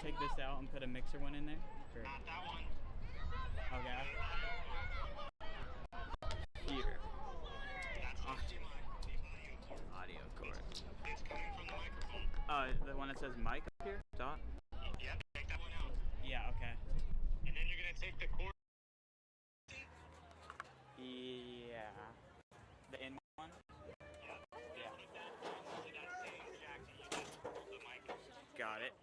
take this out and put a mixer one in there? Or? Not that one. Okay. Here. That's Audio cord. It's coming from the microphone. The one that says mic up here? Dot? Yeah, take that one out. Yeah, okay. And then you're going to take the cord. Yeah. The in one? Yeah. Put that into that same jack that you just pulled the mic. Got it.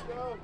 Go!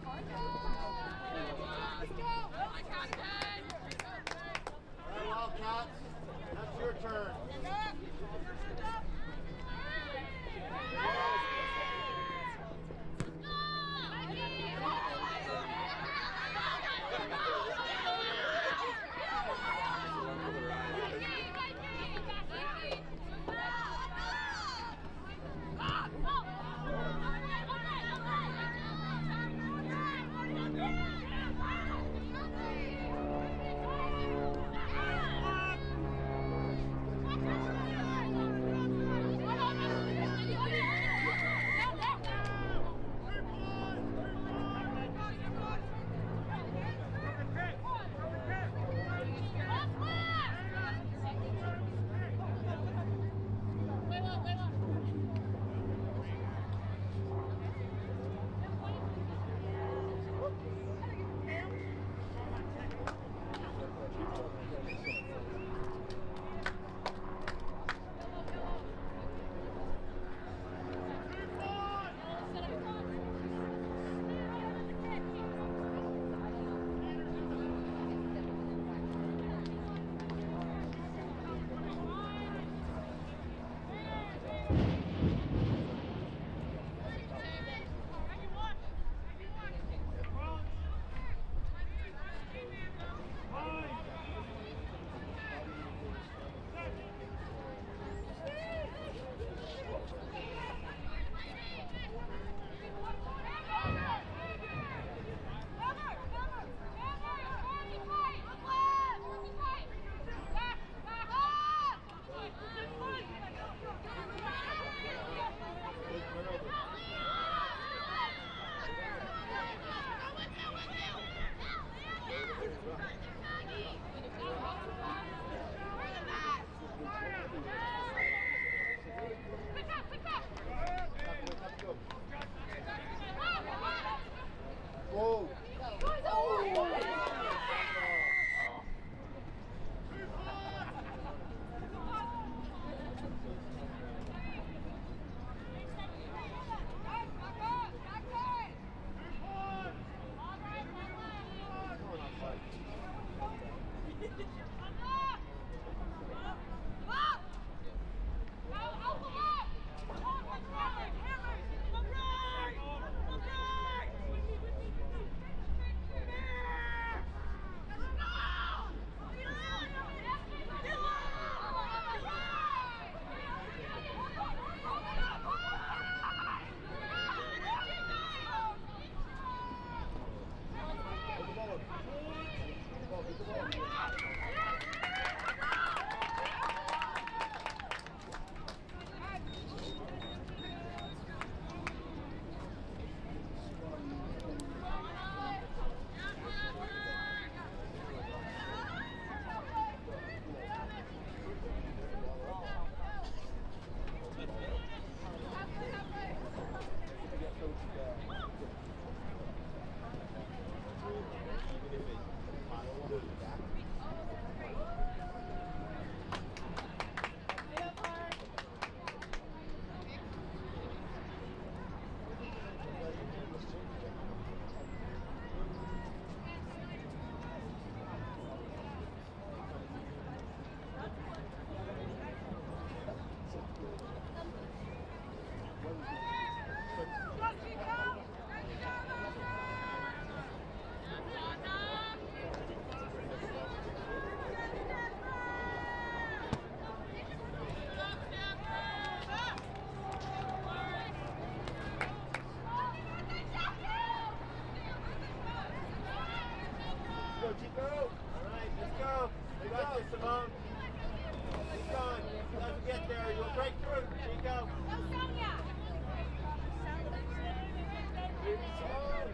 Chico. All right, let's go. We got this, Simone. Keep going. Doesn't get there. You'll break through, Chico. Go, Sonia. Baby Simone.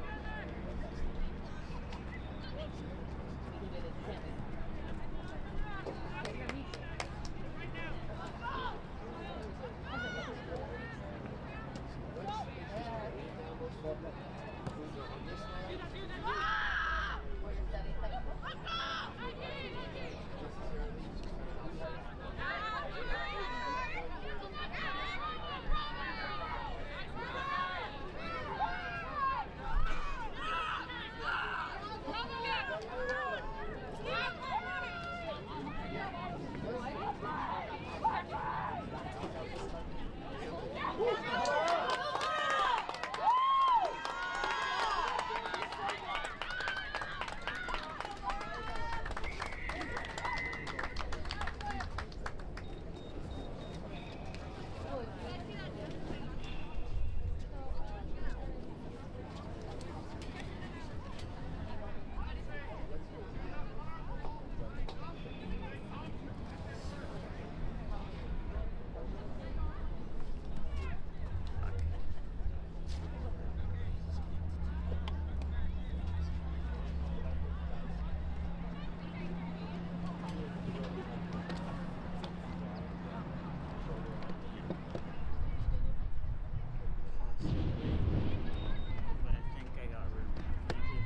But I think I got room. Thank you.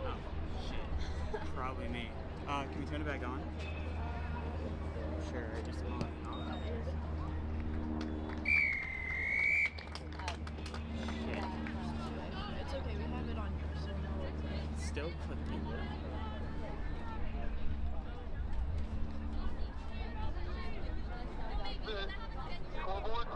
Oh, shit. Probably me. Can we turn it back on? Sure, just on. Shit. It's okay, we have it on yours, so no, it's Still clicking. Scoreboard.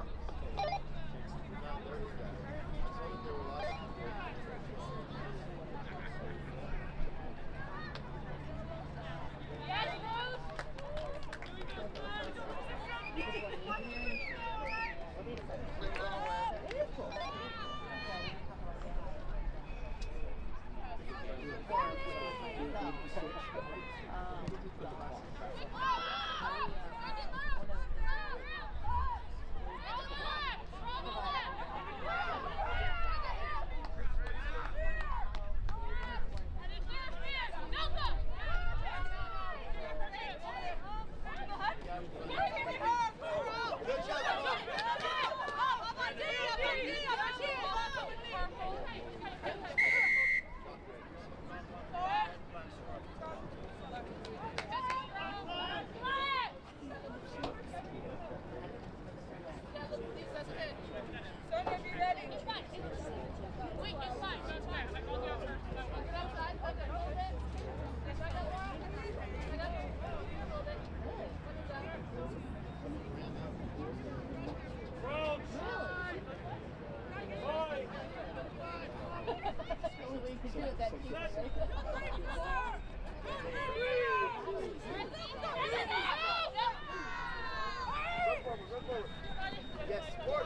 Yes, sport.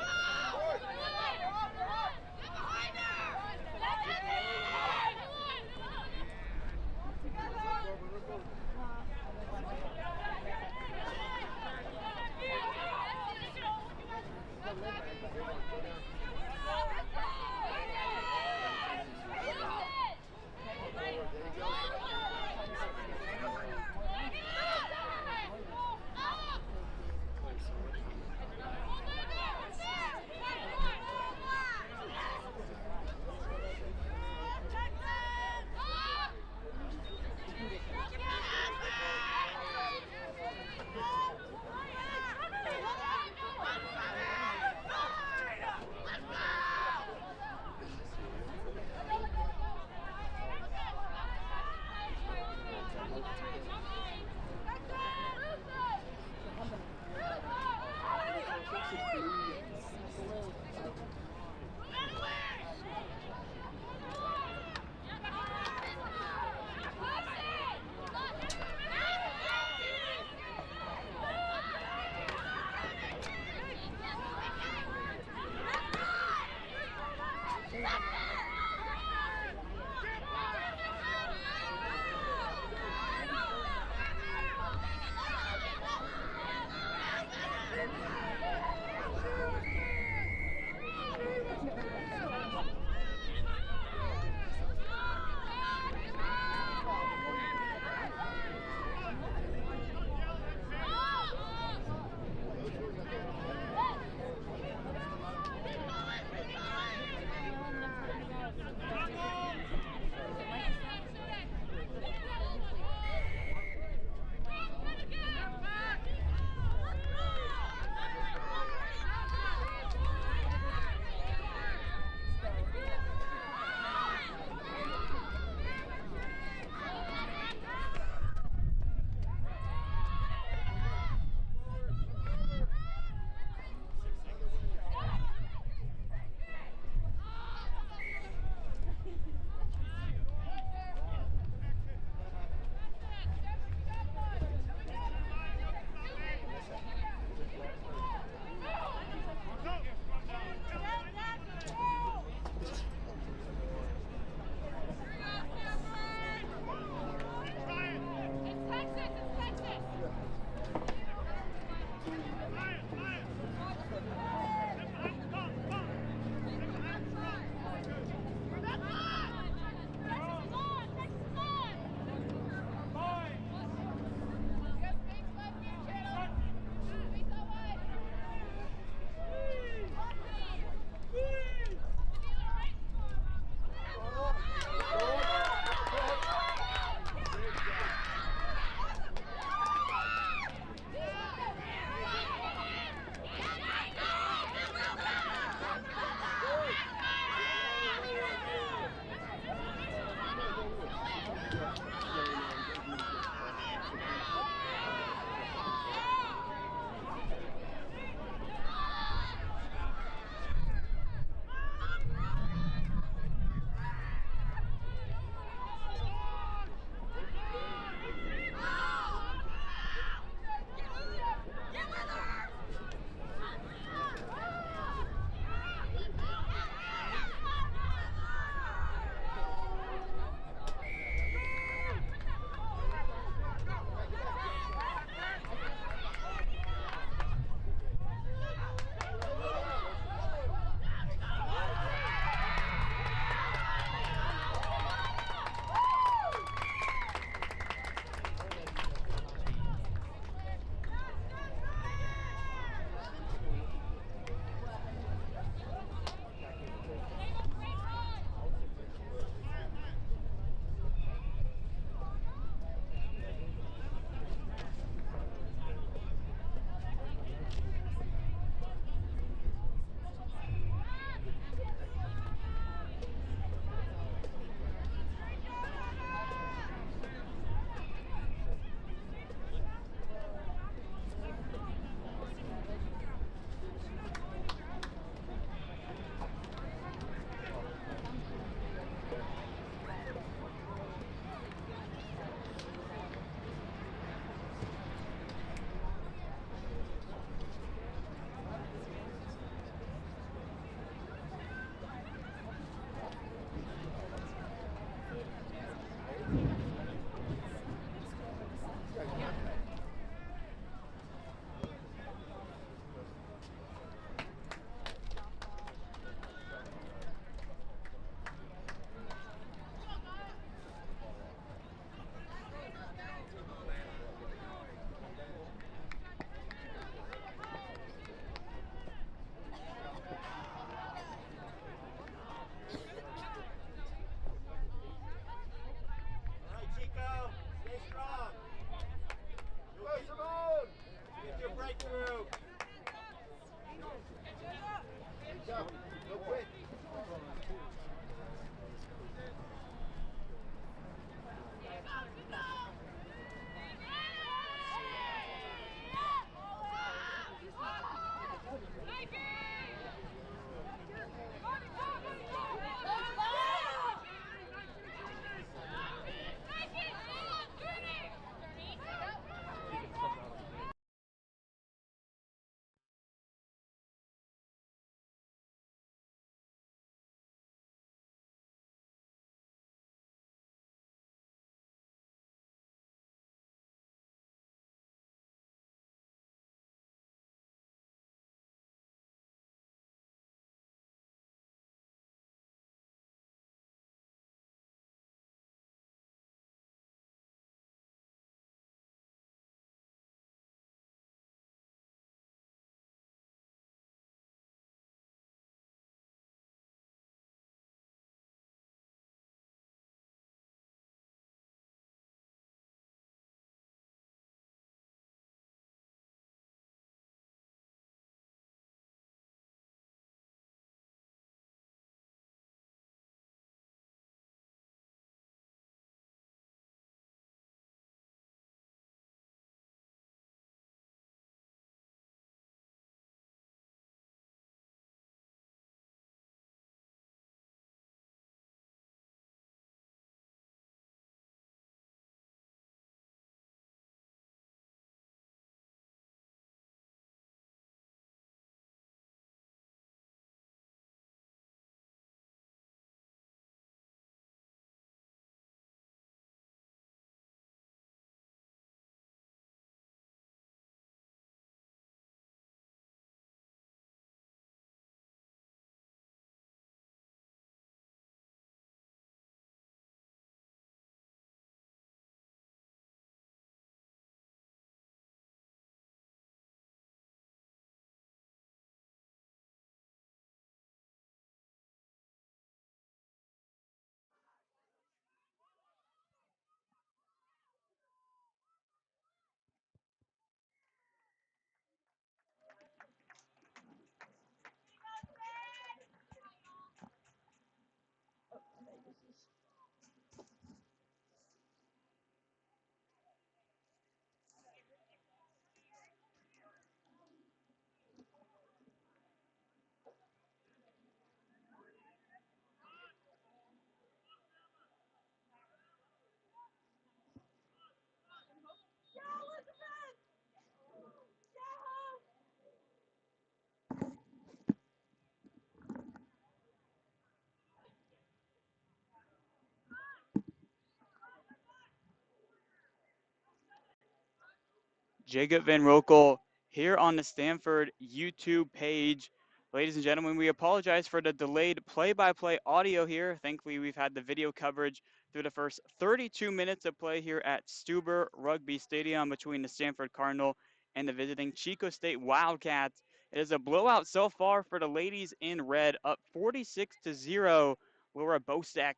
Jacob Van Rokel here on the Stanford YouTube page. Ladies and gentlemen, we apologize for the delayed play-by-play audio here. Thankfully, we've had the video coverage through the first 32 minutes of play here at Stuber Rugby Stadium between the Stanford Cardinal and the visiting Chico State Wildcats. It is a blowout so far for the ladies in red, up 46-0. Laura Bosek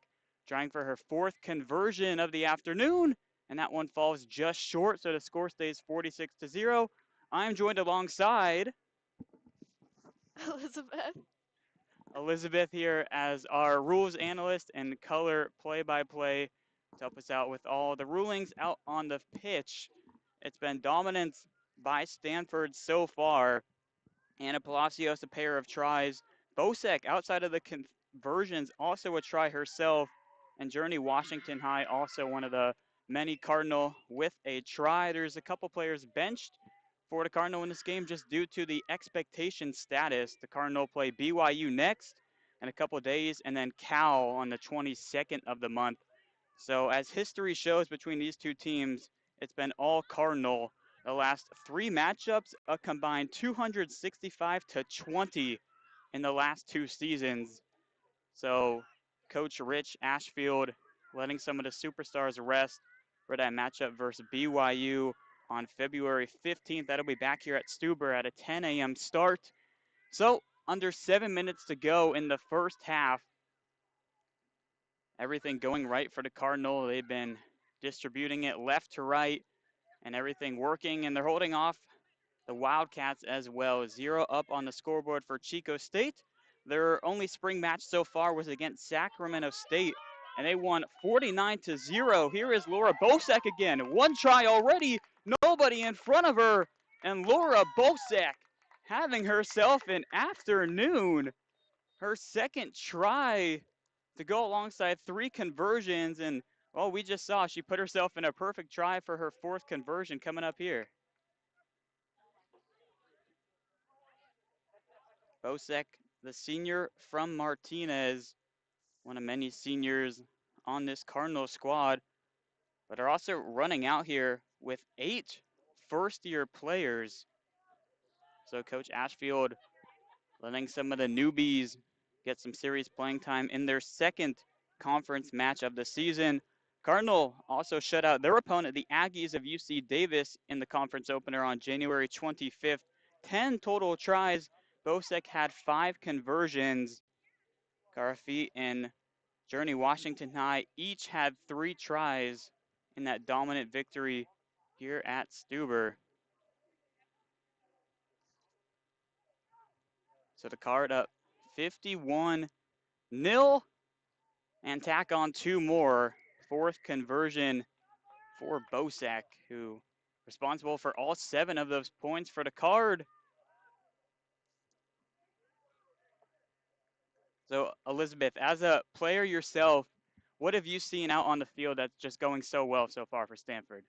trying for her fourth conversion of the afternoon, and that one falls just short, so the score stays 46-0. I'm joined alongside Elizabeth. Elizabeth here as our rules analyst and color play-by-play to help us out with all the rulings out on the pitch. It's been dominance by Stanford so far. Anna Palacios, a pair of tries. Bosek, outside of the conversions, also a try herself. And Journey Washington High, also one of the many Cardinal with a try. There's a couple players benched for the Cardinal in this game just due to the expectation status. The Cardinal play BYU next in a couple days, and then Cal on the 22nd of the month. So as history shows between these two teams, it's been all Cardinal. The last three matchups, a combined 265-20 in the last two seasons. So Coach Rich Ashfield letting some of the superstars rest for that matchup versus BYU on February 15th. That'll be back here at Stuber at a 10 a.m. start. So under 7 minutes to go in the first half. Everything going right for the Cardinal. They've been distributing it left to right and everything working, and they're holding off the Wildcats as well. 0 up on the scoreboard for Chico State. Their only spring match so far was against Sacramento State, and they won 49-0. Here is Laura Bosek again. One try already, nobody in front of her, and Laura Bosek having herself an afternoon. Her second try to go alongside three conversions, and well, we just saw she put herself in a perfect try for her fourth conversion coming up here. Bosek, the senior from Martinez, one of many seniors on this Cardinal squad, but are also running out here with 8 first-year players. So Coach Ashfield letting some of the newbies get some serious playing time in their second conference match of the season. Cardinal also shut out their opponent, the Aggies of UC Davis, in the conference opener on January 25th. 10 total tries. Bosek had 5 conversions. Garafi and Journey Washington High each had 3 tries in that dominant victory here at Stuber. So the Card up 51-0 and tack on 2 more. Fourth conversion for Bosek, who responsible for all 7 of those points for the Card. So Elizabeth, as a player yourself, what have you seen out on the field that's just going so well so far for Stanford?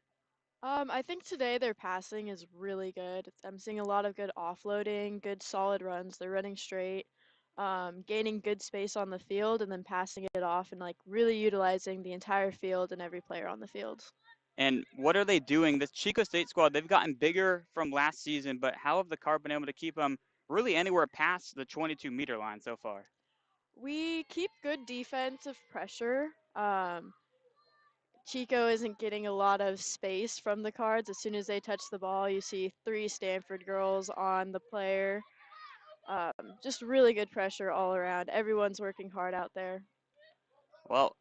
I think today their passing is really good. I'm seeing a lot of good offloading, good solid runs. They're running straight, gaining good space on the field, and then passing it off and like really utilizing the entire field and every player on the field. And what are they doing? This Chico State squad, they've gotten bigger from last season, but how have the Card been able to keep them really anywhere past the 22-meter line so far? We keep good defensive pressure. Chico isn't getting a lot of space from the Cards. As soon as they touch the ball, you see 3 Stanford girls on the player. Just really good pressure all around. Everyone's working hard out there. Well,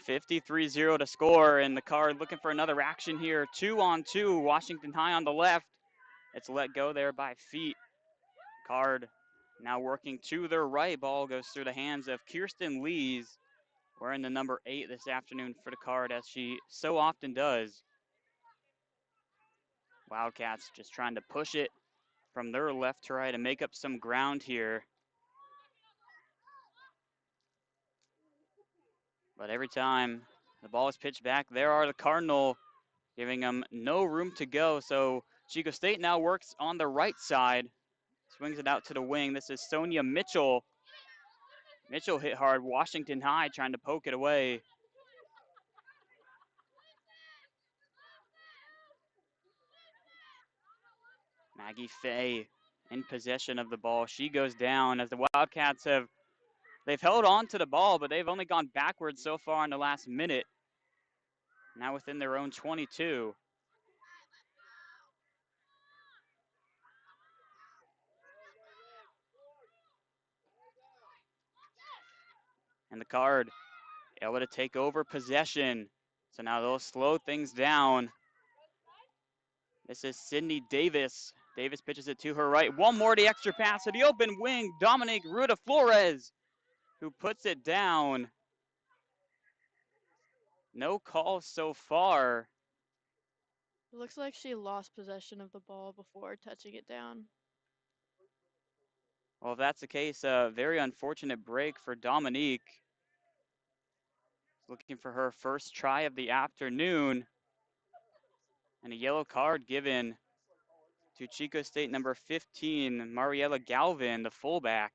53-0 to score, and the Card looking for another action here. 2-on-2, Washington High on the left. It's let go there by feet. Card now working to their right. Ball goes through the hands of Kirsten Lees, wearing the number 8 this afternoon for the Card, as she so often does. Wildcats just trying to push it from their left to right and make up some ground here. But every time the ball is pitched back, there are the Cardinal, giving them no room to go. So Chico State now works on the right side, swings it out to the wing. This is Sonia Mitchell. Mitchell hit hard. Washington High trying to poke it away. Maggie Fay in possession of the ball. She goes down as the Wildcats they've held on to the ball, but they've only gone backwards so far in the last minute. Now within their own 22. And the Card able to take over possession. So now they'll slow things down. This is Sydney Davis. Davis pitches it to her right. One more, the extra pass to the open wing. Dominique Ruda Flores, who puts it down. No calls so far. It looks like she lost possession of the ball before touching it down. Well, if that's the case, a very unfortunate break for Dominique. Looking for her first try of the afternoon. And a yellow card given to Chico State number 15, Mariella Galvin, the fullback.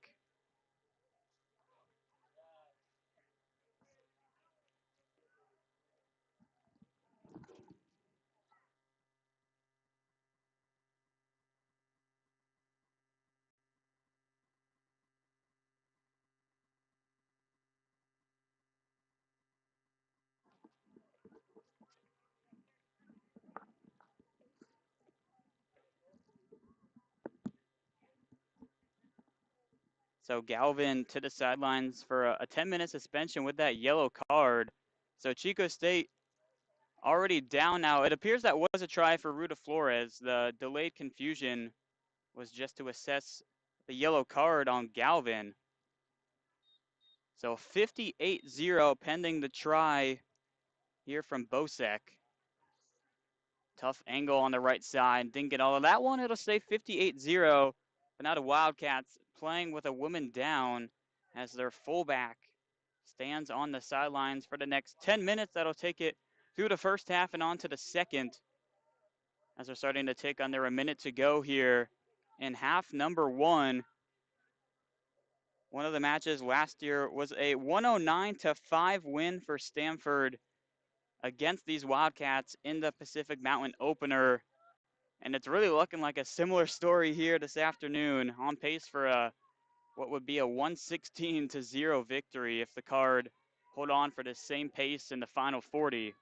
So Galvin to the sidelines for a 10-minute suspension with that yellow card. So Chico State already down now. It appears that was a try for Ruda Flores. The delayed confusion was just to assess the yellow card on Galvin. So 58-0 pending the try here from Bosek. Tough angle on the right side. Didn't get all of that one. It'll stay 58-0. But now the Wildcats playing with a woman down as their fullback stands on the sidelines for the next 10 minutes. That'll take it through the first half and on to the second as they're starting to tick under a minute to go here in half number one. One of the matches last year was a 109-5 win for Stanford against these Wildcats in the Pacific Mountain opener. And it's really looking like a similar story here this afternoon, on pace for what would be a 116-0 victory if the Card hold on for the same pace in the final 40.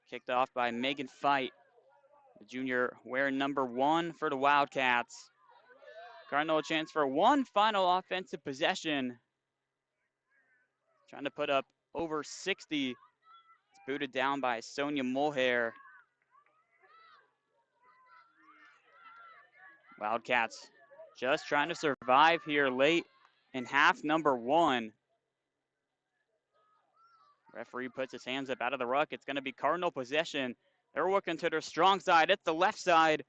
Kicked off by Megan Fight, the junior wearing number 1 for the Wildcats. Cardinal a chance for one final offensive possession. Trying to put up over 60. It's booted down by Sonia Mulhair. Wildcats just trying to survive here late in half number one. Referee puts his hands up out of the ruck. It's going to be Cardinal possession. They're working to their strong side. It's the left side.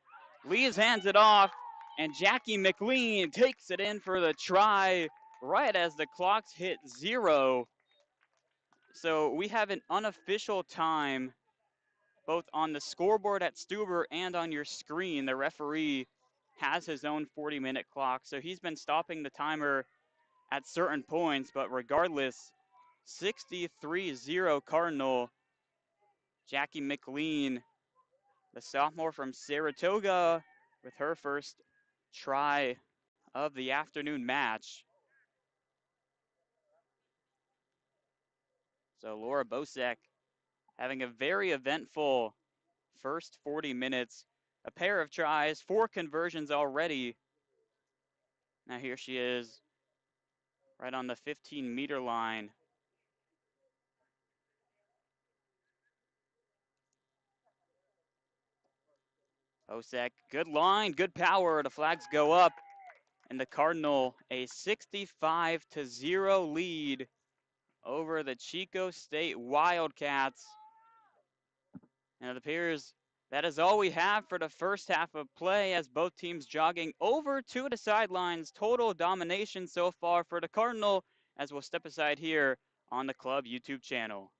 Lees hands it off, and Jackie McLean takes it in for the try right as the clocks hit 0. So we have an unofficial time both on the scoreboard at Stuber and on your screen. The referee has his own 40-minute clock, so he's been stopping the timer at certain points, but regardless, 63-0 Cardinal. Jackie McLean, the sophomore from Saratoga, with her first try of the afternoon match. So Laura Bosek having a very eventful first 40 minutes. A pair of tries, 4 conversions already. Now here she is right on the 15-meter line. Bosek, good line, good power. The flags go up, and the Cardinal a 65-0 lead over the Chico State Wildcats. And it appears that is all we have for the first half of play, as both teams jogging over to the sidelines. Total domination so far for the Cardinal, as we'll step aside here on the club YouTube channel.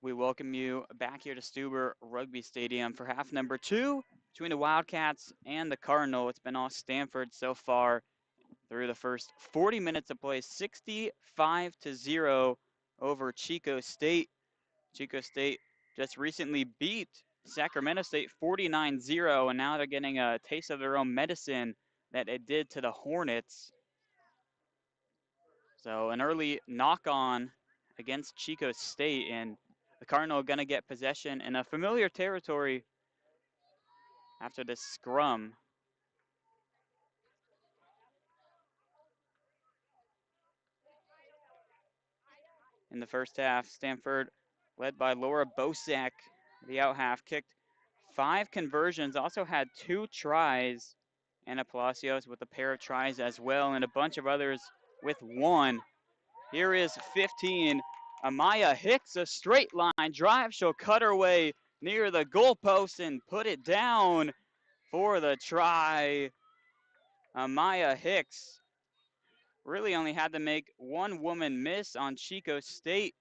We welcome you back here to Stuber Rugby Stadium for half number 2 between the Wildcats and the Cardinal. It's been all Stanford so far through the first 40 minutes of play, 65-0 over Chico State. Chico State just recently beat Sacramento State 49-0, and now they're getting a taste of their own medicine that it did to the Hornets. So an early knock-on against Chico State, and the Cardinal going to get possession in a familiar territory after this scrum. In the first half, Stanford, led by Laura Bosak, the out half, kicked 5 conversions, also had 2 tries. Anna Palacios with a pair of tries as well, and a bunch of others with 1. Here is 15. Amaya Hicks, a straight line drive. She'll cut her way near the goalpost and put it down for the try. Amaya Hicks really only had to make one woman miss on Chico State.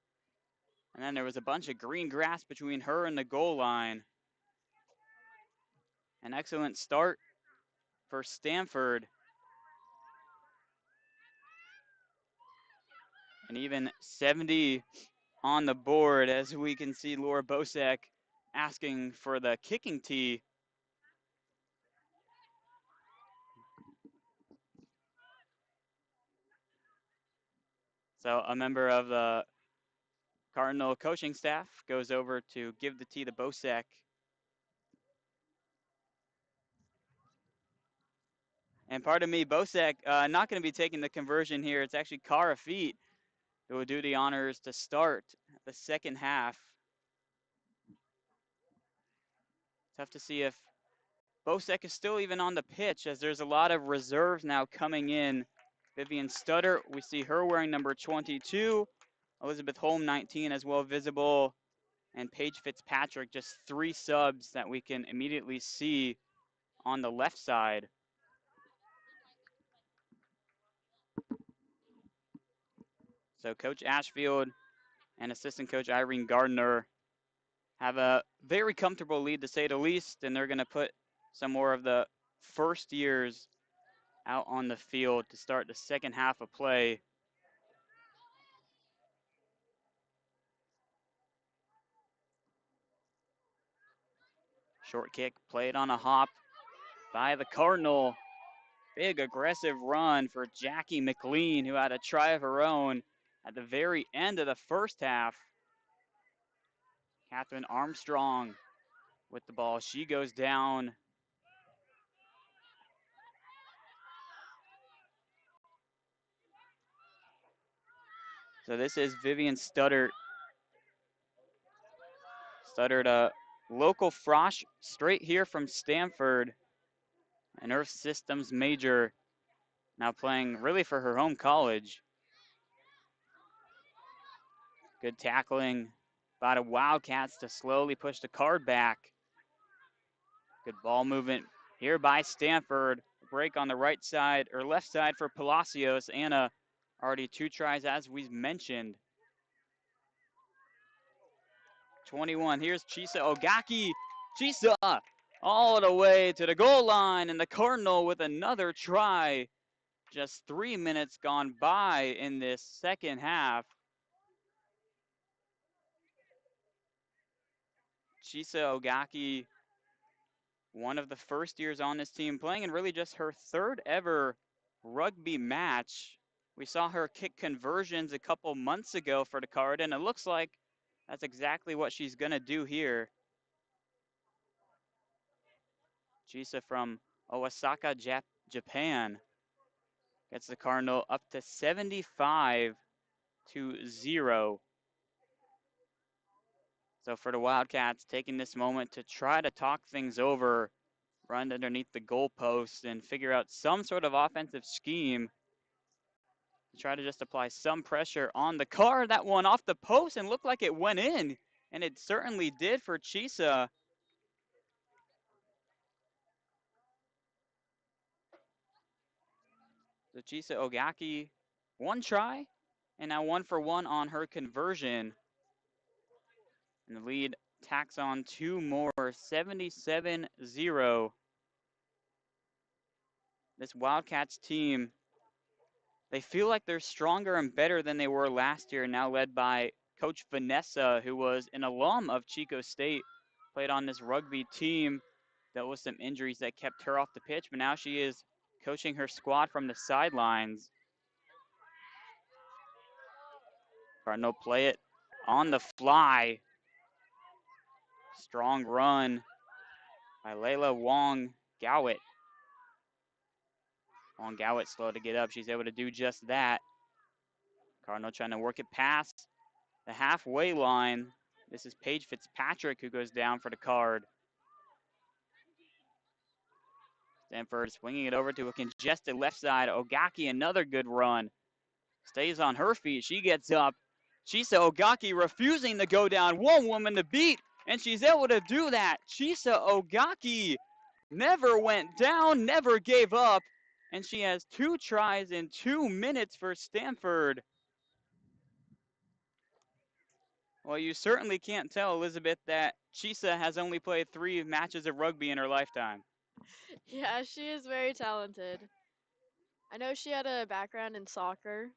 And then there was a bunch of green grass between her and the goal line. An excellent start for Stanford. And even 70 on the board, as we can see Laura Bosak asking for the kicking tee. So a member of the Cardinal coaching staff goes over to give the tee to Bosak. And pardon me, Bosak not going to be taking the conversion here. It's actually Cara Feet who will do the honors to start the second half. Tough to see if Bosak is still even on the pitch, as there's a lot of reserves now coming in. Vivian Stutter, we see her wearing number 22. Elizabeth Holm, 19, as well visible. And Paige Fitzpatrick, just 3 subs that we can immediately see on the left side. So Coach Ashfield and assistant coach Irene Gardner have a very comfortable lead, to say the least, and they're going to put some more of the first years out on the field to start the second half of play. Short kick played on a hop by the Cardinal. Big aggressive run for Jackie McLean, who had a try of her own at the very end of the first half. Catherine Armstrong with the ball. She goes down. So this is Vivian Studdert. Studdert, a local frosh straight here from Stanford, an Earth Systems major, now playing really for her home college. Good tackling by the Wildcats to slowly push the card back. Good ball movement here by Stanford. Break on the right side, or left side for Palacios. Anna already 2 tries, as we mentioned. 21, here's Chisa Ogaki. Chisa all the way to the goal line, and the Cardinal with another try. Just 3 minutes gone by in this second half. Chisa Ogaki, one of the first years on this team, playing in really just her 3rd ever rugby match. We saw her kick conversions a couple months ago for the Card, and it looks like that's exactly what she's going to do here. Chisa from Osaka, Japan, gets the Cardinal up to 75-0. So for the Wildcats, taking this moment to try to talk things over, run underneath the goalpost, and figure out some sort of offensive scheme to try to just apply some pressure on the Card. That one off the post and looked like it went in, and it certainly did for Chisa. So Chisa Ogaki, 1 try, and now 1 for 1 on her conversion. And the lead tacks on 2 more, 77-0. This Wildcats team, they feel like they're stronger and better than they were last year, now led by Coach Vanessa, who was an alum of Chico State, played on this rugby team, dealt with some injuries that kept her off the pitch, but now she is coaching her squad from the sidelines. Cardinal play it on the fly. Strong run by Layla Wong Gowit. Wong Gowit slow to get up. She's able to do just that. Cardinal trying to work it past the halfway line. This is Paige Fitzpatrick who goes down for the card. Stanford swinging it over to a congested left side. Ogaki, another good run. Stays on her feet. She gets up. Chisa Ogaki refusing to go down. One woman to beat, and she's able to do that. Chisa Ogaki never went down, never gave up, and she has 2 tries in 2 minutes for Stanford. Well, you certainly can't tell, Elizabeth, that Chisa has only played 3 matches of rugby in her lifetime. Yeah, she is very talented. I know she had a background in soccer,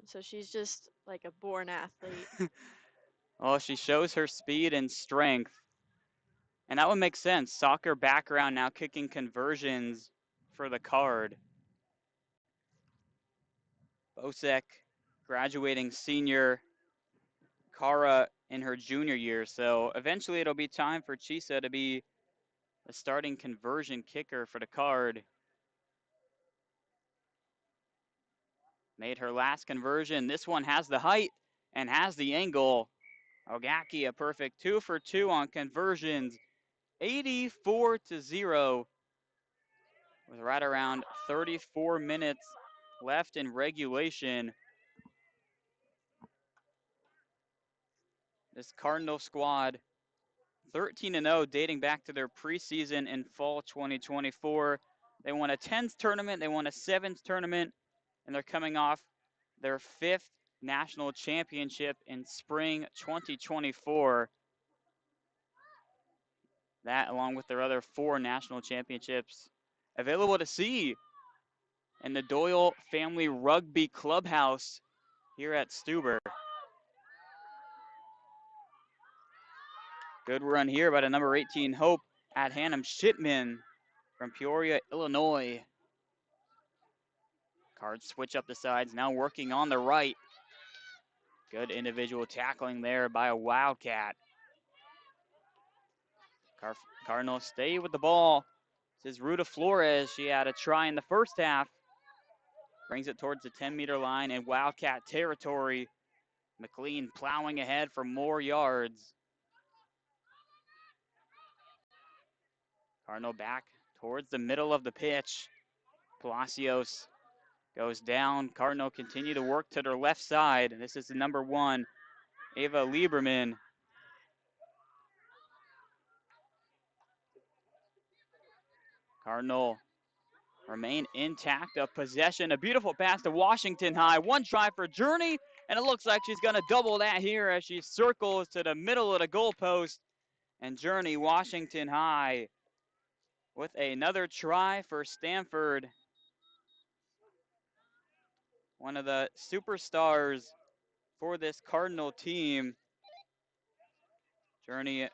so she's just like a born athlete. Well, she shows her speed and strength. And that would make sense. Soccer background, now kicking conversions for the card. Bosek, graduating senior. Kara in her junior year. So eventually it'll be time for Chisa to be a starting conversion kicker for the card. Made her last conversion. This one has the height and has the angle. Ogaki, a perfect 2 for 2 on conversions. 84-0 with right around 34 minutes left in regulation. This Cardinal squad 13-0 dating back to their preseason in fall 2024. They won a 10s tournament, they won a 7s tournament, and they're coming off their 5th national championship in spring 2024. That, along with their other 4 national championships, available to see in the Doyle Family Rugby Clubhouse here at Stuber. Good run here by the number 18 Hope at Hannum Shipman from Peoria, Illinois. Cards switch up the sides, now working on the right. Good individual tackling there by a Wildcat. Cardinals stay with the ball. This is Ruta Flores. She had a try in the first half. Brings it towards the 10-meter line in Wildcat territory. McLean plowing ahead for more yards. Cardinal back towards the middle of the pitch. Palacios goes down. Cardinal continue to work to their left side. This is the number 1, Ava Lieberman. Cardinal remain intact of possession. A beautiful pass to Washington High. 1 try for Journey, and it looks like she's going to double that here as she circles to the middle of the goalpost. And Journey, Washington High, with another try for Stanford. One of the superstars for this Cardinal team. Journey,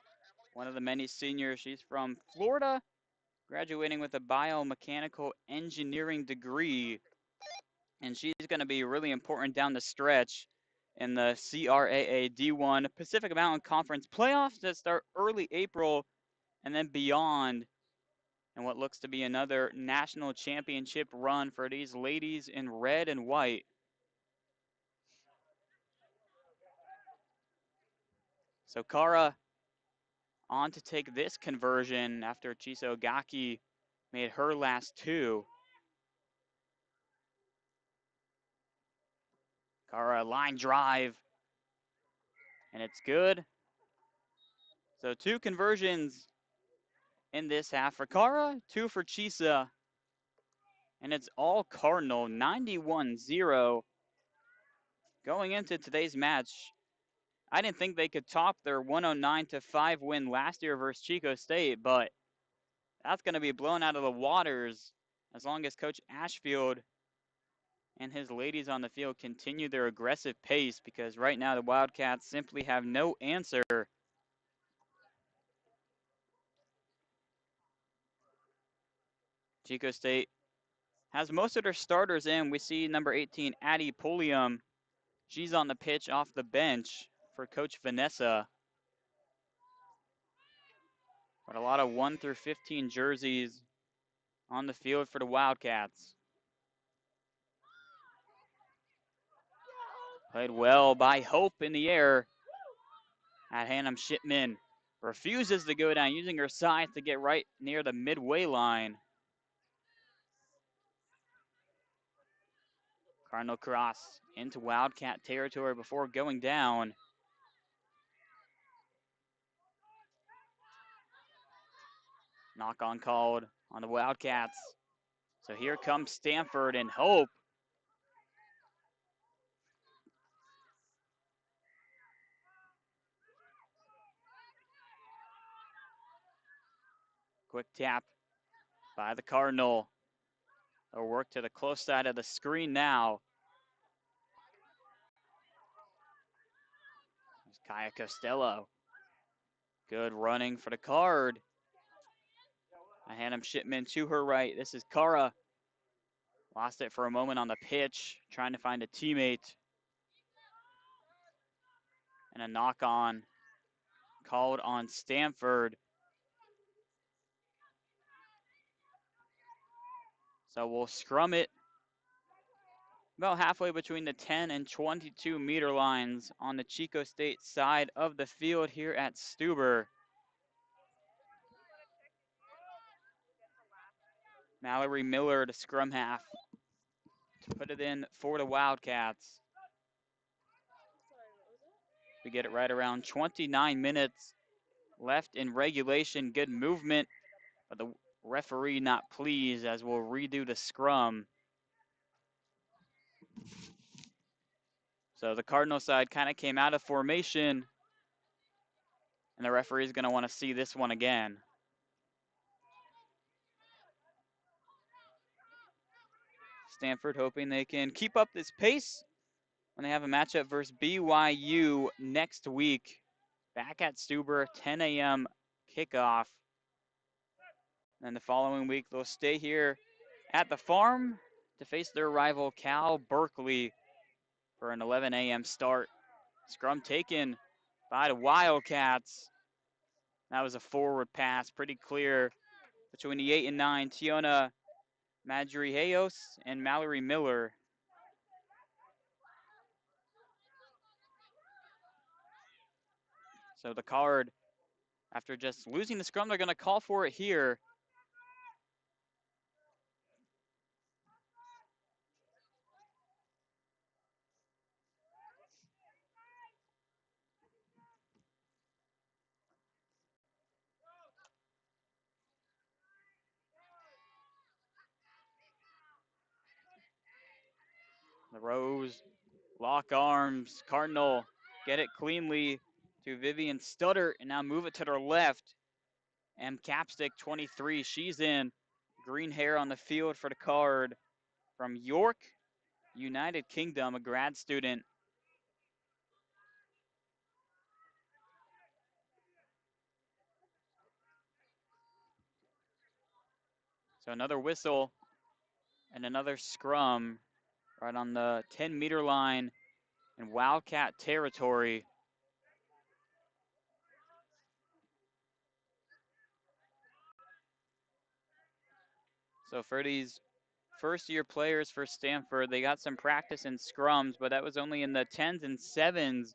one of the many seniors. She's from Florida, graduating with a biomechanical engineering degree. And she's going to be really important down the stretch in the CRAA D1 Pacific Mountain Conference playoffs that start early April and then beyond. And what looks to be another national championship run for these ladies in red and white. So Kara on to take this conversion after Chisa Ogaki made her last 2. Kara line drive, and it's good. So 2 conversions in this half for Kara, 2 for Chisa, and it's all Cardinal, 91-0. Going into today's match, I didn't think they could top their 109-5 win last year versus Chico State, but that's going to be blown out of the waters as long as Coach Ashfield and his ladies on the field continue their aggressive pace, because right now the Wildcats simply have no answer. Chico State has most of their starters in. We see number 18, Addie Pulliam. She's on the pitch off the bench for Coach Vanessa. But a lot of 1 through 15 jerseys on the field for the Wildcats. Played well by Hope in the air. At Hannah Shipman refuses to go down, using her size to get right near the midway line. Cardinal cross into Wildcat territory before going down. Knock on called on the Wildcats. So here comes Stanford and Hope. Quick tap by the Cardinal. They'll work to the close side of the screen now. There's Kaya Costello. Good running for the Card. Hannah Shipman to her right. This is Kara. Lost it for a moment on the pitch, trying to find a teammate. And a knock on called on Stanford. So we'll scrum it about halfway between the 10 and 22 meter lines on the Chico State side of the field here at Stuber. Mallory Miller to scrum half to put it in for the Wildcats. We get it right around 29 minutes left in regulation. Good movement, but the referee not pleased, as we'll redo the scrum. So the Cardinal side kind of came out of formation, and the referee is going to want to see this one again. Stanford hoping they can keep up this pace when they have a matchup versus BYU next week. Back at Stuber, 10 a.m. kickoff. And the following week, they'll stay here at the farm to face their rival Cal Berkeley for an 11 a.m. start. Scrum taken by the Wildcats. That was a forward pass, pretty clear between the 8 and 9, Tiona Madriejos and Mallory Miller. So the Card, after just losing the scrum, they're going to call for it here. The Rose, lock arms, Cardinal get it cleanly to Vivian Stutter, and now move it to their left. M. Capstick, 23, she's in. Green hair on the field for the Card from York, United Kingdom, a grad student. So another whistle and another scrum right on the 10-meter line in Wildcat territory. So for these first-year players for Stanford, they got some practice in scrums, but that was only in the 10s and 7s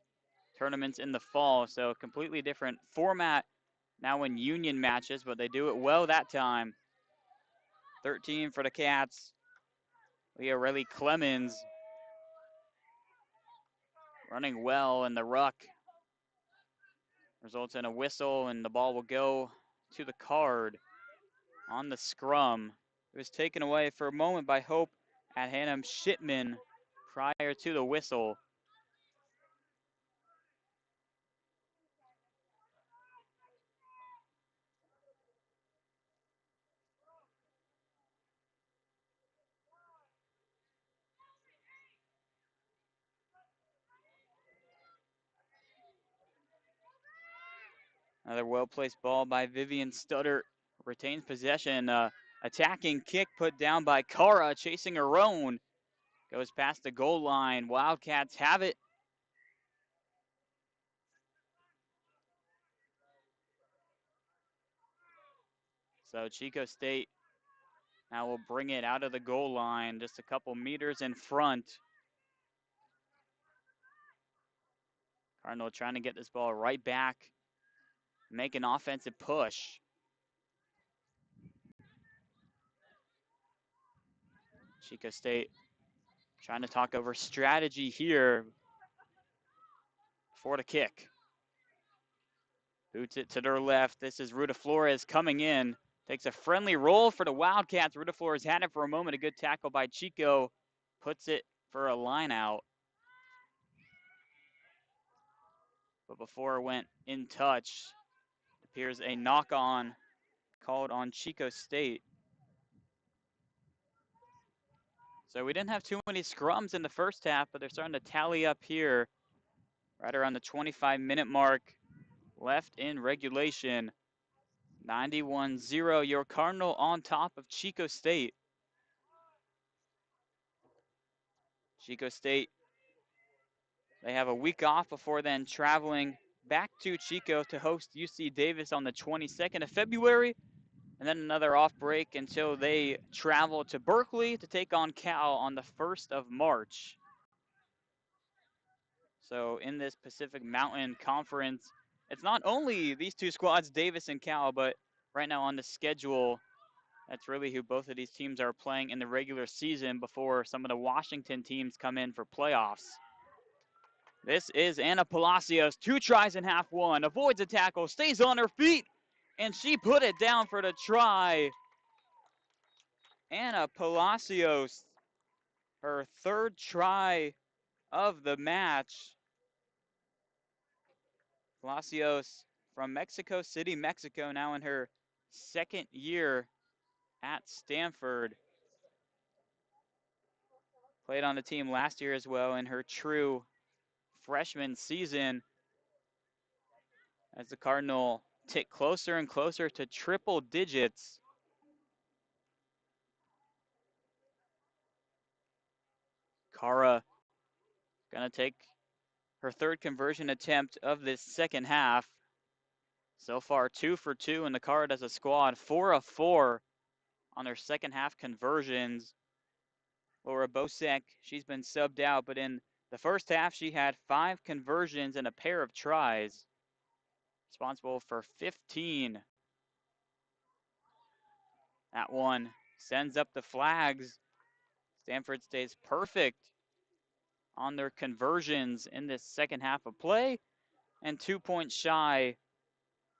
tournaments in the fall. So completely different format now in union matches, but they do it well that time. 13 for the Cats. Leah Relly Clemens running well in the ruck. Results in a whistle, and the ball will go to the Card on the scrum. It was taken away for a moment by Hope at Hannah Shipman prior to the whistle. Another well-placed ball by Vivian Stutter. Retains possession. Attacking kick put down by Cara, chasing her own. Goes past the goal line. Wildcats have it. So Chico State now will bring it out of the goal line, just a couple meters in front. Cardinal trying to get this ball right back, make an offensive push. Chico State trying to talk over strategy here for the kick. Boots it to their left. This is Ruta Flores coming in. Takes a friendly roll for the Wildcats. Ruta Flores had it for a moment. A good tackle by Chico. Puts it for a line out. But before it went in touch, appears a knock-on called on Chico State. So we didn't have too many scrums in the first half, but they're starting to tally up here right around the 25-minute mark left in regulation. 91-0, your Cardinal on top of Chico State. Chico State, they have a week off before then traveling back to Chico to host UC Davis on the 22nd of February, and then another off break until they travel to Berkeley to take on Cal on the 1st of March. So in this Pacific Mountain Conference, it's not only these two squads, Davis and Cal, but right now on the schedule, that's really who both of these teams are playing in the regular season before some of the Washington teams come in for playoffs. This is Anna Palacios, 2 tries in half one, avoids a tackle, stays on her feet, and she put it down for the try. Anna Palacios, her 3rd try of the match. Palacios from Mexico City, Mexico, now in her 2nd year at Stanford. Played on the team last year as well in her true freshman season as the Cardinal tick closer and closer to triple digits. Cara gonna take her 3rd conversion attempt of this second half. So far 2 for 2 and the Card as a squad, 4 of 4 on their second half conversions. Laura Bosek, she's been subbed out, but in the first half she had 5 conversions and a pair of tries. Responsible for 15. That one sends up the flags. Stanford stays perfect on their conversions in this second half of play and 2 points shy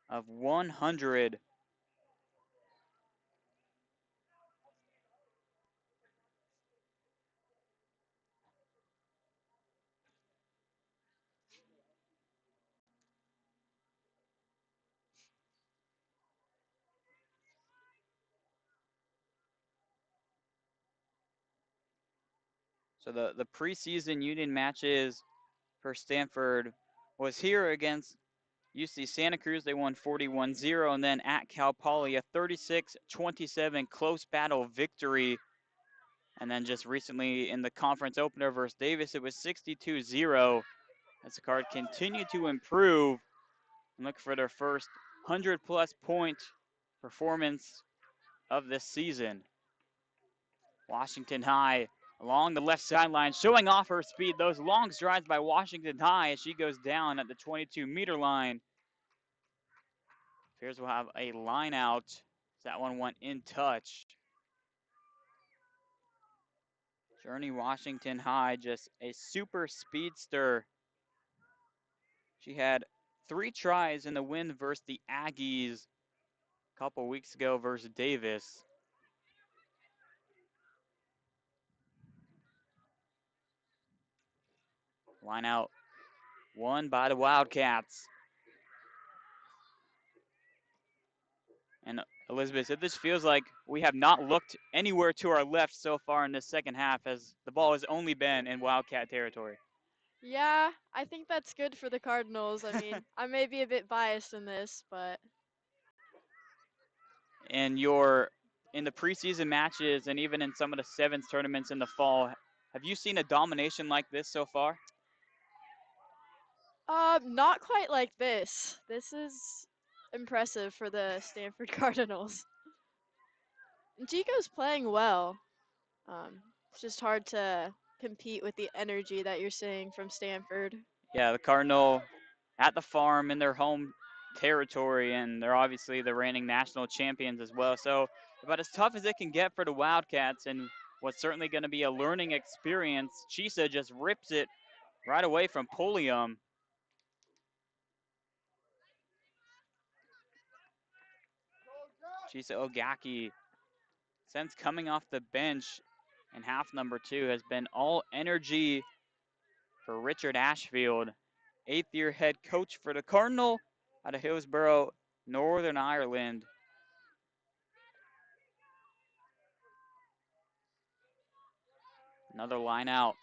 of 100. So the preseason union matches for Stanford was here against UC Santa Cruz. They won 41-0, and then at Cal Poly, a 36-27 close battle victory. And then just recently in the conference opener versus Davis, it was 62-0 as the Card continued to improve and look for their first 100-plus point performance of this season. Washington High along the left sideline, showing off her speed. Those long strides by Washington High as she goes down at the 22-meter line. Appears we'll have a line out. That one went in touch. Journey Washington High, just a super speedster. She had 3 tries in the win versus the Aggies a couple weeks ago versus Davis. Line out won by the Wildcats. And Elizabeth said this feels like we have not looked anywhere to our left so far in this second half as the ball has only been in Wildcat territory. Yeah, I think that's good for the Cardinals. I mean, I may be a bit biased in this, but And in the preseason matches and even in some of the sevens tournaments in the fall, have you seen a domination like this so far? not quite like this. This is impressive for the Stanford Cardinals. And Chico's playing well. It's just hard to compete with the energy that you're seeing from Stanford. Yeah, the Cardinal at the farm in their home territory, and they're obviously the reigning national champions as well. So about as tough as it can get for the Wildcats, and what's certainly going to be a learning experience. Chisa just rips it right away from Pulliam. Chisa Ogaki, since coming off the bench in half number 2, has been all energy for Richard Ashfield, 8th-year head coach for the Cardinal out of Hillsborough, Northern Ireland. Another line out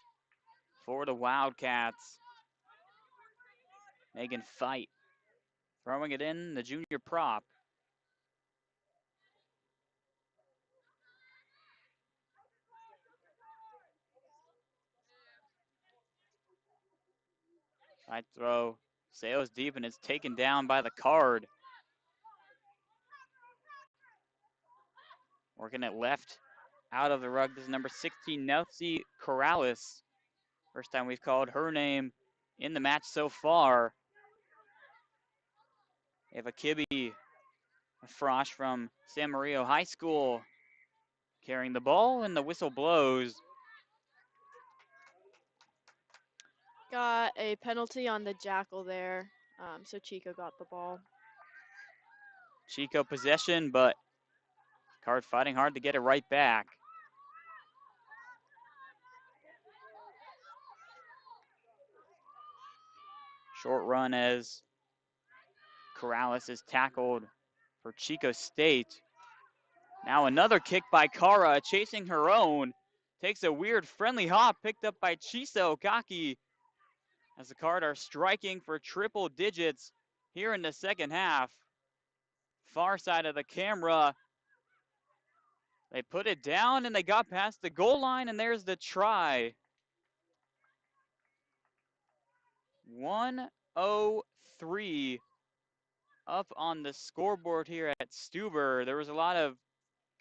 for the Wildcats. Megan Fight throwing it in, the junior prop. Side throw sails deep and it's taken down by the Card. Working it left out of the rug. This is number 16, Nelsie Corrales. First time we've called her name in the match so far. Ava Kibbe, a Frosh from San Mario High School, carrying the ball, and the whistle blows. Got a penalty on the jackal there, so Chico got the ball. Chico possession, but Card fighting hard to get it right back. Short run as Corrales is tackled for Chico State. Now another kick by Kara, chasing her own. Takes a weird friendly hop, picked up by Chisa Okaki. As the Card are striking for triple digits here in the second half. Far side of the camera. They put it down and they got past the goal line, and there's the try. 103 up on the scoreboard here at Stuber. There was a lot of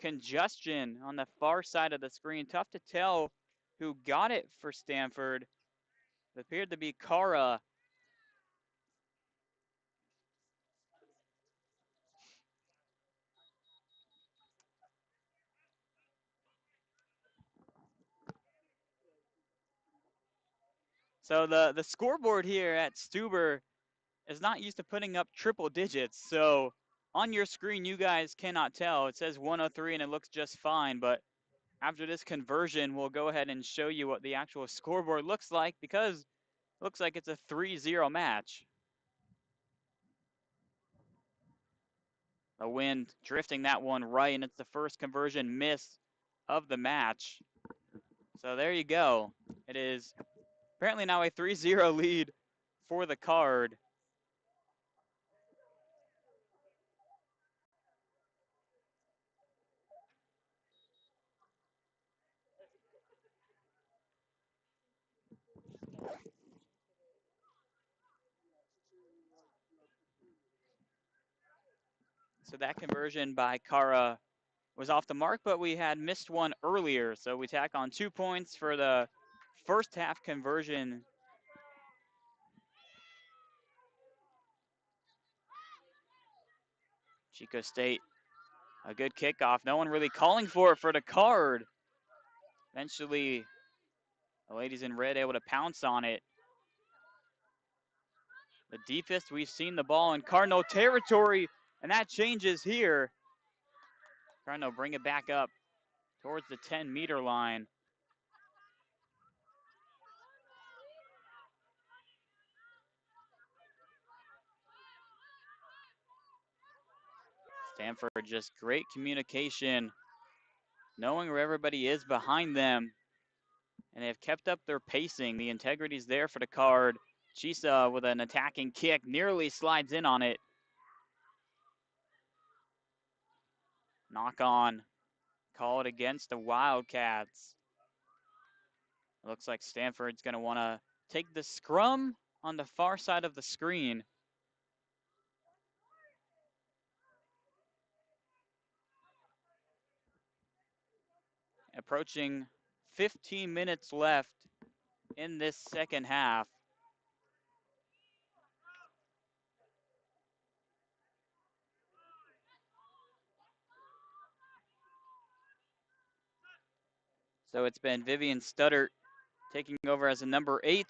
congestion on the far side of the screen. Tough to tell who got it for Stanford. It appeared to be Kara. So the scoreboard here at Stuber is not used to putting up triple digits. So on your screen, you guys cannot tell. It says 103 and it looks just fine. But after this conversion, we'll go ahead and show you what the actual scoreboard looks like, because it looks like it's a 3-0 match. The wind drifting that one right, and it's the first conversion miss of the match. So there you go. It is apparently now a 3-0 lead for the Card. So that conversion by Kara was off the mark, but we had missed one earlier. So we tack on 2 points for the first half conversion. Chico State, a good kickoff. No one really calling for it for the Card. Eventually, the ladies in red able to pounce on it. The deepest we've seen the ball in Cardinal territory, and that changes here. Cardinal bring it back up towards the 10-meter line. Stanford, just great communication, knowing where everybody is behind them. and they have kept up their pacing. The integrity is there for the card. Chisa with an attacking kick nearly slides in on it. Knock on called against the Wildcats. It looks like Stanford's going to want to take the scrum on the far side of the screen. Approaching 15 minutes left in this second half. So it's been Vivian Studdert taking over as a number 8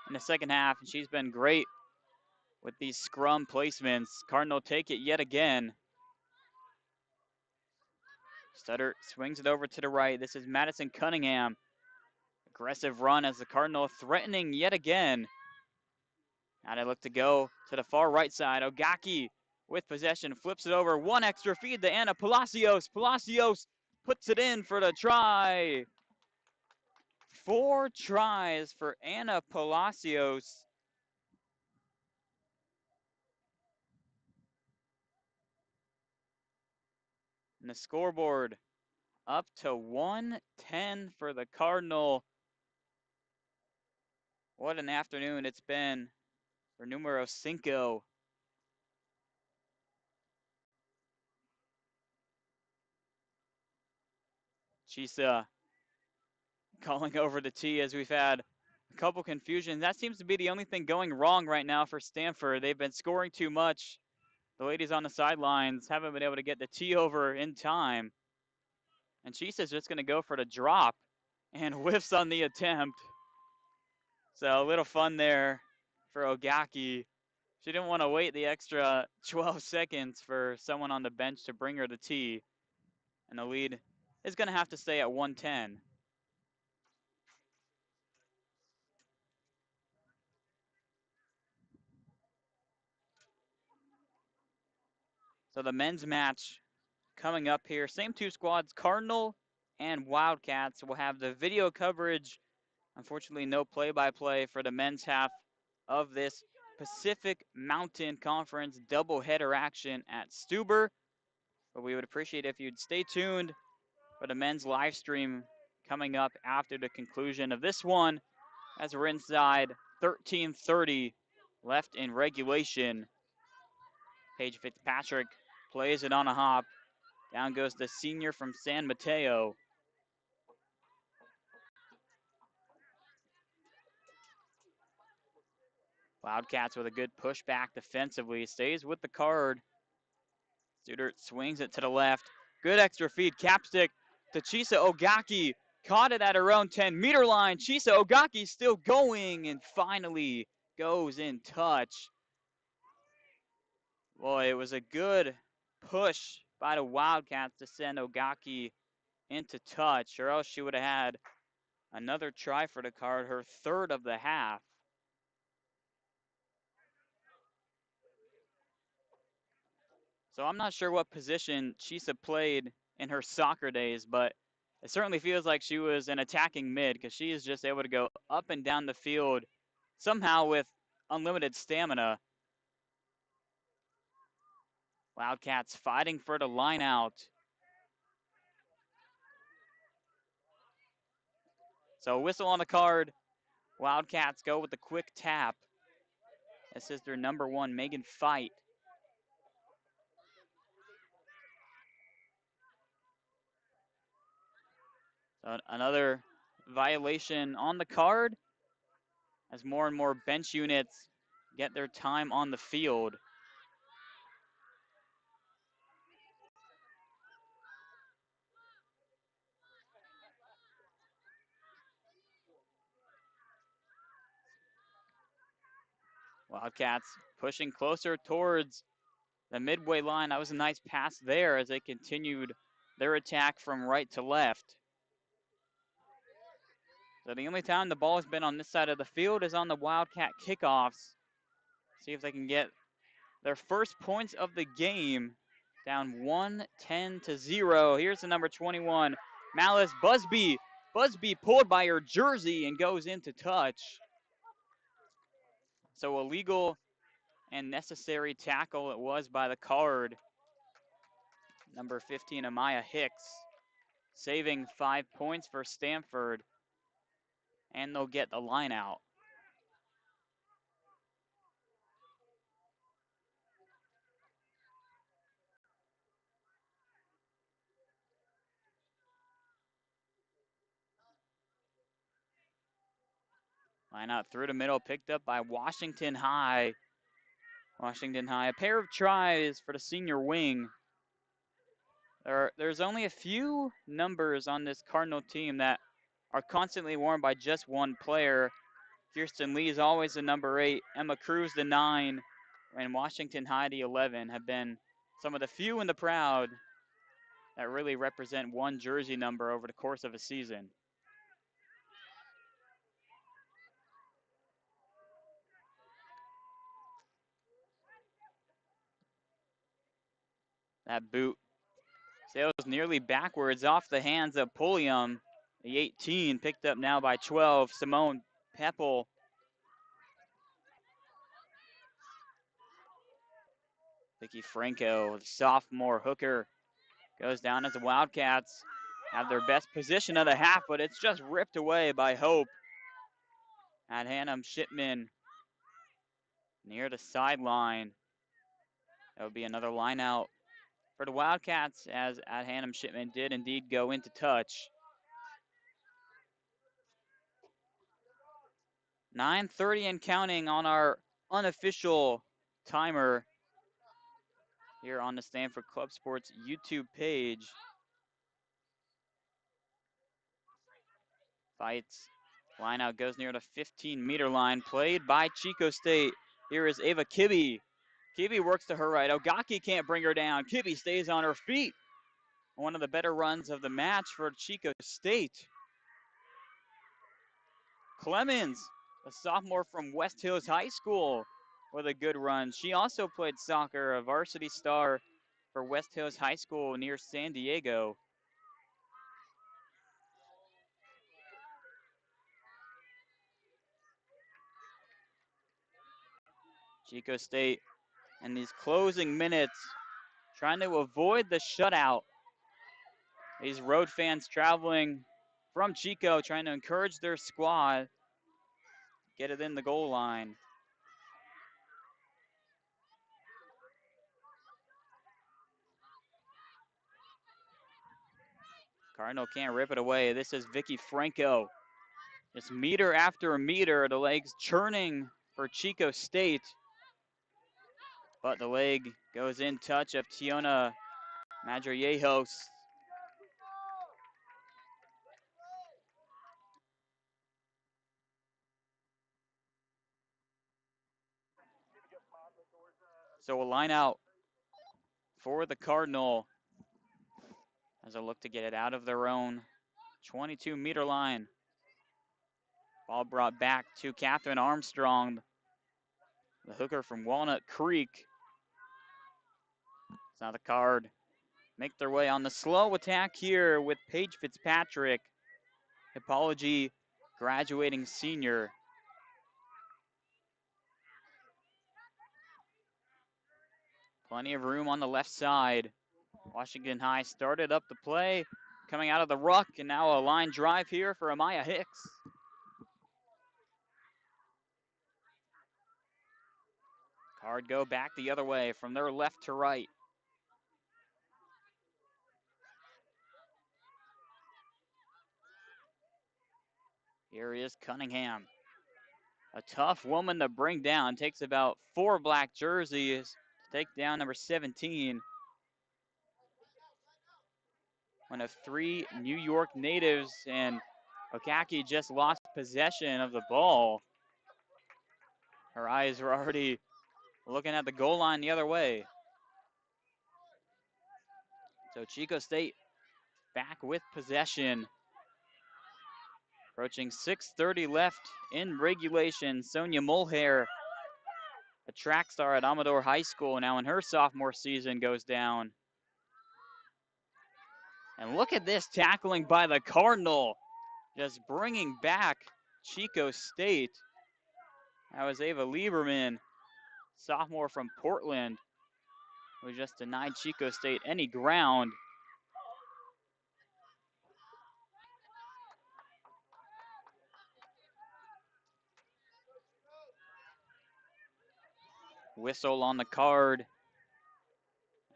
in the second half, and she's been great with these scrum placements. Cardinal take it yet again. Studdert swings it over to the right. This is Madison Cunningham. Aggressive run as the Cardinal threatening yet again. Now they look to go to the far right side. Ogaki with possession, flips it over. One extra feed to Anna Palacios. Palacios puts it in for the try. 4 tries for Anna Palacios. And the scoreboard up to 110 for the Cardinal. What an afternoon it's been for numero 5. Chisa calling over the tee as we've had a couple confusions. That seems to be the only thing going wrong right now for Stanford. They've been scoring too much. The ladies on the sidelines haven't been able to get the tee over in time. And Chisa's just going to go for the drop and whiffs on the attempt. So a little fun there for Ogaki. She didn't want to wait the extra 12 seconds for someone on the bench to bring her the tee. And the lead is going to have to stay at 110. So the men's match coming up here. Same 2 squads, Cardinal and Wildcats will have the video coverage. Unfortunately, no play-by-play for the men's half of this Pacific Mountain Conference doubleheader action at Stuber. But we would appreciate if you'd stay tuned for the men's live stream coming up after the conclusion of this one, as we're inside 13:30 left in regulation. Paige Fitzpatrick plays it on a hop. Down goes the senior from San Mateo. Wildcats with a good pushback defensively. Stays with the card. Studert swings it to the left. Good extra feed. Capstick to Chisa Ogaki. Caught it at her own 10-meter line. Chisa Ogaki still going and finally goes in touch. Boy, it was a good push by the Wildcats to send Ogaki into touch, or else she would have had another try for the card, her 3rd of the half. So I'm not sure what position Chisa played in her soccer days, but it certainly feels like she was an attacking mid, because she is just able to go up and down the field somehow with unlimited stamina. Wildcats fighting for the line out. So whistle on the card. Wildcats go with the quick tap. This is their number 1, Megan Fight. So another violation on the card as more and more bench units get their time on the field. Wildcats pushing closer towards the midway line. That was a nice pass there as they continued their attack from right to left. So the only time the ball has been on this side of the field is on the Wildcat kickoffs. See if they can get their first points of the game. Down 1-10-0. Here's the number 21, Malice Busby. Busby pulled by her jersey and goes into touch. So illegal and necessary tackle it was by the card. Number 15, Amaya Hicks, saving 5 points for Stanford, and they'll get the line out. Line out through the middle, picked up by Washington High. Washington High, a pair of tries for the senior wing. There's only a few numbers on this Cardinal team that are constantly worn by just one player. Kirsten Lee is always the number 8, Emma Cruz the 9, and Washington High the 11 have been some of the few and the proud that really represent one jersey number over the course of a season. That boot sails nearly backwards off the hands of Pulliam. The 18 picked up now by 12, Simone Peppel. Vicky Franco, the sophomore hooker, goes down as the Wildcats have their best position of the half, but it's just ripped away by Hope. At Hannum Shipman near the sideline. That would be another line out for the Wildcats, as at Hannum Shipman did indeed go into touch. 9:30 and counting on our unofficial timer here on the Stanford Club Sports YouTube page. Fights. Line out goes near the 15-meter line, played by Chico State. Here is Ava Kibbe. Kibbe works to her right. Ogaki can't bring her down. Kibbe stays on her feet. One of the better runs of the match for Chico State. Clemens, a sophomore from West Hills High School, with a good run. She also played soccer, a varsity star for West Hills High School near San Diego. Chico State in these closing minutes trying to avoid the shutout. These road fans traveling from Chico trying to encourage their squad, get it in the goal line. Cardinal can't rip it away. This is Vicky Franco. Just meter after meter, the legs churning for Chico State. But the leg goes in touch of Tiona Madriejos. So a line out for the Cardinal as they look to get it out of their own 22-meter line. Ball brought back to Catherine Armstrong, the hooker from Walnut Creek. It's now the Card make their way on the slow attack here with Paige Fitzpatrick, hippology graduating senior. Plenty of room on the left side. Washington High started up the play, coming out of the ruck, and now a line drive here for Amaya Hicks. Card go back the other way from their left to right. Here is Cunningham. A tough woman to bring down. Takes about 4 black jerseys to take down number 17. One of 3 New York natives, and Okaki just lost possession of the ball. Her eyes were already looking at the goal line the other way. So Chico State back with possession. Approaching 6:30 left in regulation. Sonia Mulhair, a track star at Amador High School, now in her sophomore season, goes down. And look at this tackling by the Cardinal. just bringing back Chico State. That was Ava Lieberman, sophomore from Portland, who just denied Chico State any ground. Whistle on the card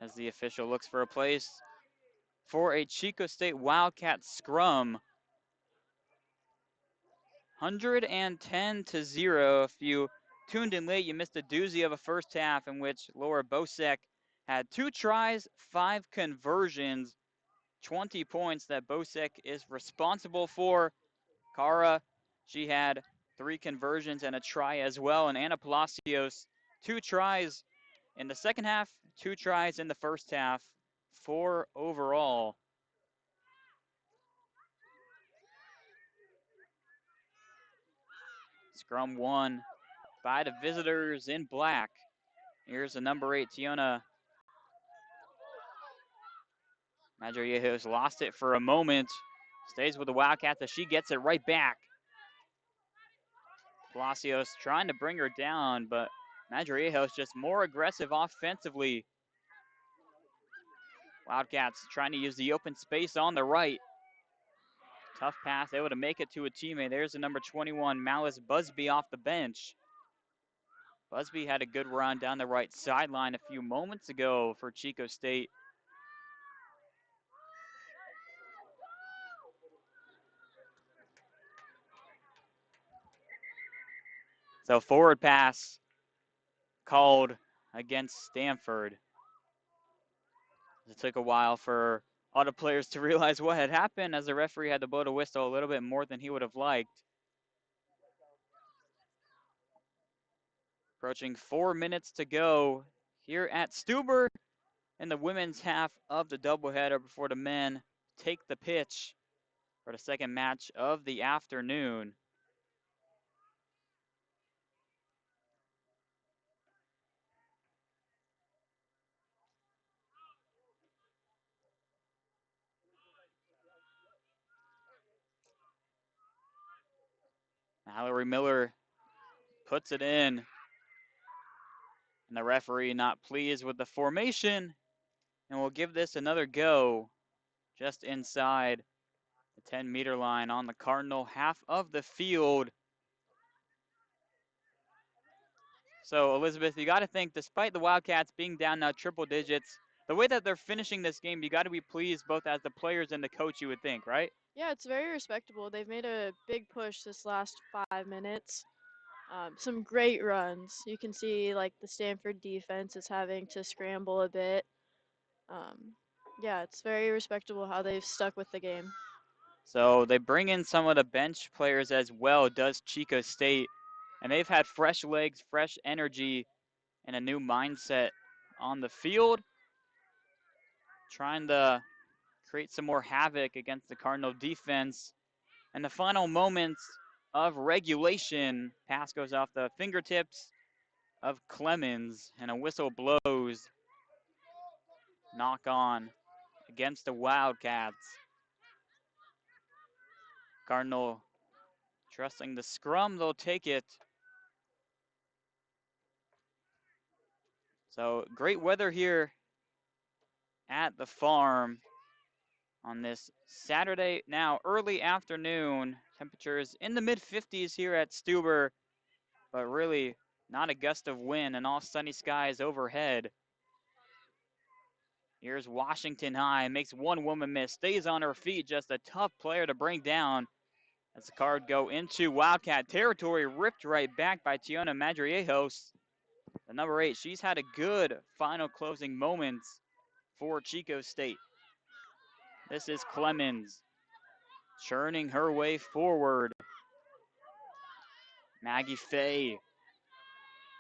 as the official looks for a place for a Chico State Wildcat scrum. 110-0. If you tuned in late, you missed a doozy of a first half in which Laura Bosek had 2 tries, 5 conversions, 20 points that Bosek is responsible for. Cara, she had 3 conversions and a try as well. And Anna Palacios, 2 tries in the second half, 2 tries in the first half, 4 overall. Scrum won by the visitors in black. Here's the number 8, Tiona Madrillejos. Lost it for a moment. Stays with the Wildcats as she gets it right back. Palacios trying to bring her down, but Madrillejos just more aggressive offensively. Wildcats trying to use the open space on the right. Tough pass, able to make it to a teammate. There's the number 21, Malice Busby off the bench. Busby had a good run down the right sideline a few moments ago for Chico State. So forward pass called against Stanford. It took a while for all the players to realize what had happened as the referee had to blow the whistle a little bit more than he would have liked. Approaching 4 minutes to go here at Stuber in the women's half of the doubleheader before the men take the pitch for the second match of the afternoon. Mallory Miller puts it in. And the referee not pleased with the formation and will give this another go just inside the 10-meter line on the Cardinal half of the field. So, Elizabeth, you got to think, despite the Wildcats being down now triple digits, the way that they're finishing this game, you got to be pleased both as the players and the coach, you would think, right? Yeah, it's very respectable. They've made a big push this last 5 minutes. Some great runs. You can see like the Stanford defense is having to scramble a bit. Yeah, it's very respectable how they've stuck with the game. So they bring in some of the bench players as well, does Chico State. And they've had fresh legs, fresh energy, and a new mindset on the field, trying to create some more havoc against the Cardinal defense. And the final moments of regulation, pass goes off the fingertips of Clemens, and a whistle blows. Knock on against the Wildcats. Cardinal trusting the scrum, they'll take it. So great weather here at the farm on this Saturday, now early afternoon. Temperatures in the mid-50s here at Stuber, but really not a gust of wind and all sunny skies overhead. Here's Washington High, makes one woman miss, stays on her feet, just a tough player to bring down. As the card go into Wildcat territory, ripped right back by Tiona Madrillejos. The number 8, she's had a good final closing moments for Chico State. This is Clemens churning her way forward. Maggie Fay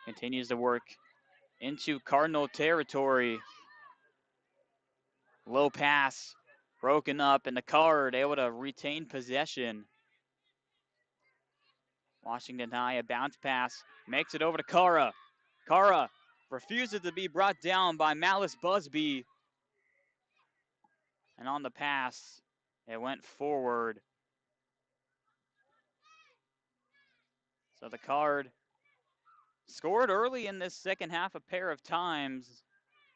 continues to work into Cardinal territory. Low pass broken up, and the card able to retain possession. Washington High, a bounce pass, makes it over to Cara. Cara refuses to be brought down by Malice Busby. And on the pass, it went forward. So the Card scored early in this second half a pair of times,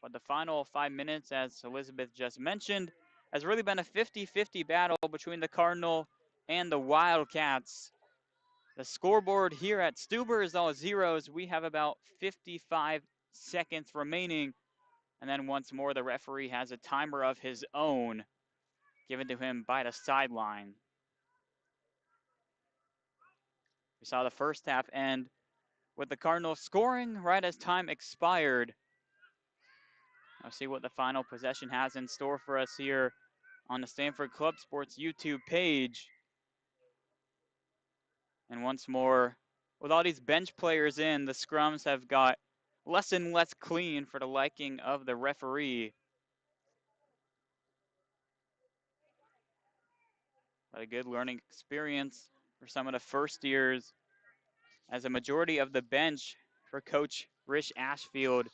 but the final 5 minutes, as Elizabeth just mentioned, has really been a 50-50 battle between the Cardinal and the Wildcats. The scoreboard here at Stuber is all zeros. We have about 55 seconds remaining. And then once more, the referee has a timer of his own given to him by the sideline. We saw the first half end with the Cardinals scoring right as time expired. I'll see what the final possession has in store for us here on the Stanford Club Sports YouTube page. And once more, with all these bench players in, the scrums have got less and less clean for the liking of the referee. But a good learning experience for some of the first years, as a majority of the bench for Coach Rich Ashfield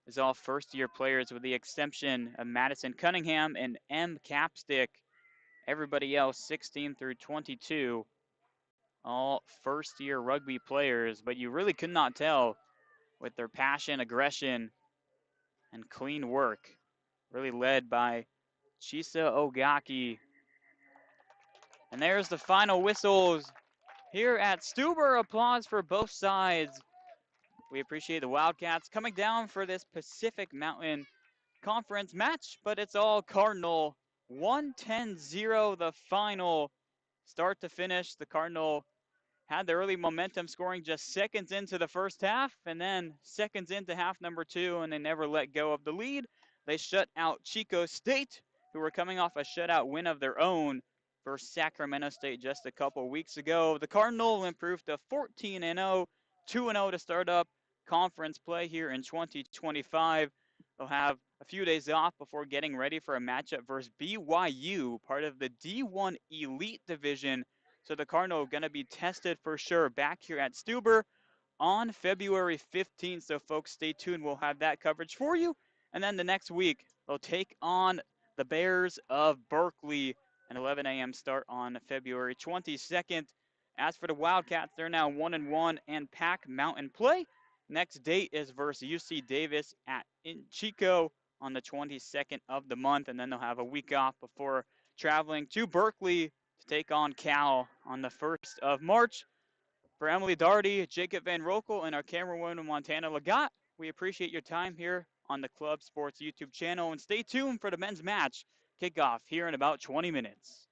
is all first-year players with the exception of Madison Cunningham and M. Capstick. Everybody else, 16 through 22, all first-year rugby players, but you really could not tell with their passion, aggression, and clean work, really led by Chisa Ogaki. And there's the final whistles here at Stuber. Applause for both sides. We appreciate the Wildcats coming down for this Pacific Mountain Conference match, but it's all Cardinal. 110-0 the final. Start to finish, the Cardinal had the early momentum, scoring just seconds into the first half, and then seconds into half number 2, and they never let go of the lead. They shut out Chico State, who were coming off a shutout win of their own versus Sacramento State just a couple weeks ago. The Cardinal improved to 14-0, 2-0 to start up conference play here in 2025. They'll have a few days off before getting ready for a matchup versus BYU, part of the D1 Elite Division. So the Cardinal are going to be tested for sure back here at Stuber on February 15th. So folks, stay tuned. We'll have that coverage for you. And then the next week, they'll take on the Bears of Berkeley, an 11 a.m. start on February 22nd. As for the Wildcats, they're now 1-1 and Pack Mountain play. Next date is versus UC Davis in Chico on the 22nd of the month, and then they'll have a week off before traveling to Berkeley to take on Cal on the 1st of March. For Emily Darty, Jacob Van Rokel, and our camerawoman Montana Lagat, we appreciate your time here on the Club Sports YouTube channel, and stay tuned for the men's match kickoff here in about 20 minutes.